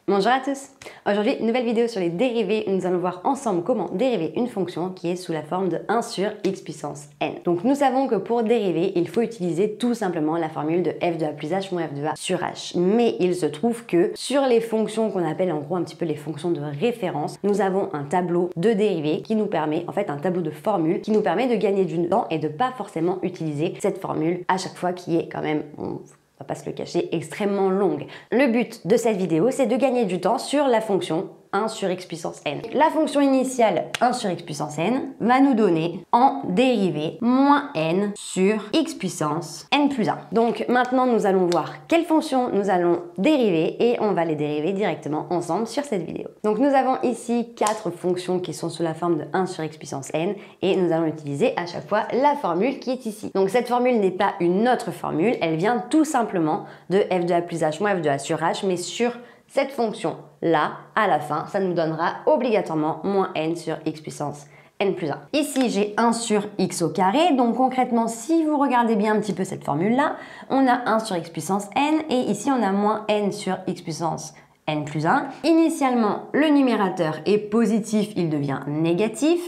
Bonjour à tous. Aujourd'hui, nouvelle vidéo sur les dérivés où nous allons voir ensemble comment dériver une fonction qui est sous la forme de 1 sur x puissance n. Donc nous savons que pour dériver, il faut utiliser tout simplement la formule de f de a plus h moins f de a sur h. Mais il se trouve que sur les fonctions qu'on appelle en gros un petit peu les fonctions de référence, nous avons un tableau de dérivés qui nous permet, en fait un tableau de formules qui nous permet de gagner du temps et de pas forcément utiliser cette formule à chaque fois qui est quand même... on va pas se le cacher, extrêmement longue. Le but de cette vidéo, c'est de gagner du temps sur la fonction 1 sur x puissance n. La fonction initiale 1 sur x puissance n va nous donner en dérivée moins n sur x puissance n plus 1. Donc maintenant, nous allons voir quelles fonctions nous allons dériver et on va les dériver directement ensemble sur cette vidéo. Donc nous avons ici 4 fonctions qui sont sous la forme de 1 sur x puissance n et nous allons utiliser à chaque fois la formule qui est ici. Donc cette formule n'est pas une autre formule, elle vient tout simplement de f de a plus h moins f de a sur h, mais sur cette fonction-là, à la fin, ça nous donnera obligatoirement moins n sur x puissance n plus 1. Ici, j'ai 1 sur x au carré, donc concrètement, si vous regardez bien un petit peu cette formule-là, on a 1 sur x puissance n, et ici, on a moins n sur x puissance n plus 1. Initialement, le numérateur est positif, il devient négatif,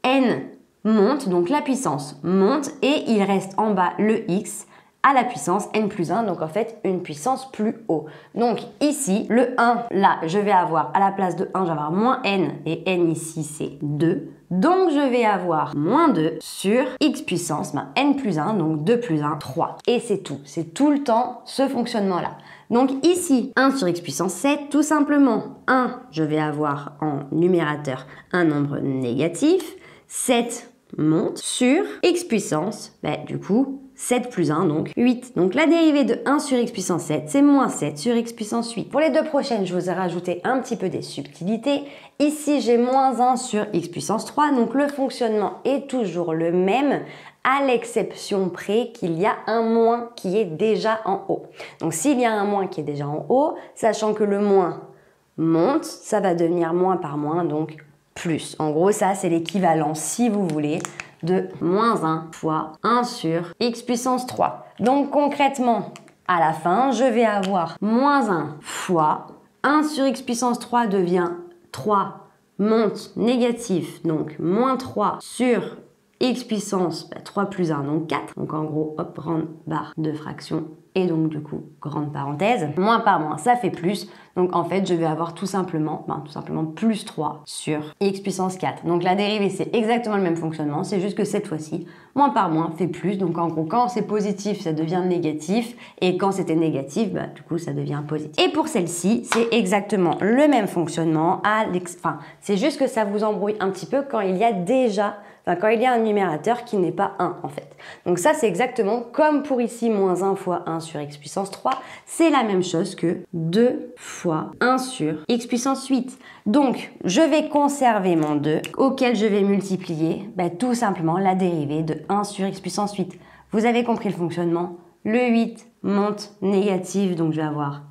n monte, donc la puissance monte, et il reste en bas le x, à la puissance n plus 1, donc en fait une puissance plus haut. Donc ici, le 1, là, je vais avoir à la place de 1, je vais avoir moins n, et n ici c'est 2. Donc je vais avoir moins 2 sur x puissance, n plus 1, donc 2 plus 1, 3. Et c'est tout, c'est tout le temps ce fonctionnement-là. Donc ici, 1 sur x puissance 7, tout simplement, 1, je vais avoir en numérateur un nombre négatif, 7 monte sur x puissance, du coup, 7 plus 1, donc 8. Donc la dérivée de 1 sur x puissance 7, c'est moins 7 sur x puissance 8. Pour les deux prochaines, je vous ai rajouté un petit peu des subtilités. Ici, j'ai moins 1 sur x puissance 3, donc le fonctionnement est toujours le même, à l'exception près qu'il y a un moins qui est déjà en haut. Donc s'il y a un moins qui est déjà en haut, sachant que le moins monte, ça va devenir moins par moins, donc plus. En gros, ça, c'est l'équivalent, si vous voulez, de moins 1 fois 1 sur x puissance 3. Donc concrètement, à la fin, je vais avoir moins 1 fois 1 sur x puissance 3 devient 3, monte négatif, donc moins 3 sur x puissance 3 plus 1, donc 4. Donc en gros, hop, grande barre de fraction. Et donc du coup, grande parenthèse, moins par moins, ça fait plus. Donc en fait, je vais avoir tout simplement plus 3 sur x puissance 4. Donc la dérivée, c'est exactement le même fonctionnement, c'est juste que cette fois-ci, moins par moins fait plus. Donc en gros, quand c'est positif, ça devient négatif. Et quand c'était négatif, du coup, ça devient positif. Et pour celle-ci, c'est exactement le même fonctionnement. C'est juste que ça vous embrouille un petit peu quand il y a quand il y a un numérateur qui n'est pas 1 en fait. Donc ça, c'est exactement comme pour ici, moins 1 fois 1 sur x puissance 3. C'est la même chose que 2 fois 1 sur x puissance 8. Donc, je vais conserver mon 2 auquel je vais multiplier tout simplement la dérivée de 1 sur x puissance 8. Vous avez compris le fonctionnement? Le 8 monte négatif, donc je vais avoir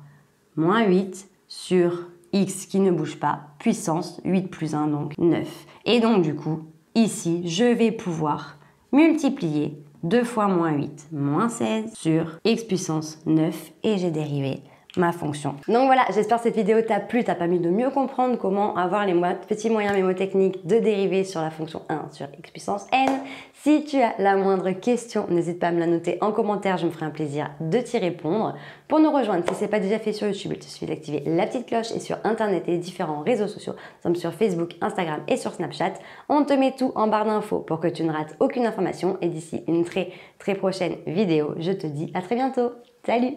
moins 8 sur x qui ne bouge pas, puissance 8 plus 1, donc 9. Et donc du coup, ici, je vais pouvoir multiplier 2 fois moins 8, moins 16 sur x puissance 9 et j'ai dérivé ma fonction. Donc voilà, j'espère que cette vidéo t'a plu, t'a permis de mieux comprendre comment avoir les petits moyens mémotechniques de dériver sur la fonction 1 sur x puissance n. Si tu as la moindre question, n'hésite pas à me la noter en commentaire, je me ferai un plaisir de t'y répondre. Pour nous rejoindre, si ce n'est pas déjà fait sur YouTube, il te suffit d'activer la petite cloche et sur internet et les différents réseaux sociaux, comme sur Facebook, Instagram et sur Snapchat. On te met tout en barre d'infos pour que tu ne rates aucune information et d'ici une très prochaine vidéo, je te dis à très bientôt. Salut!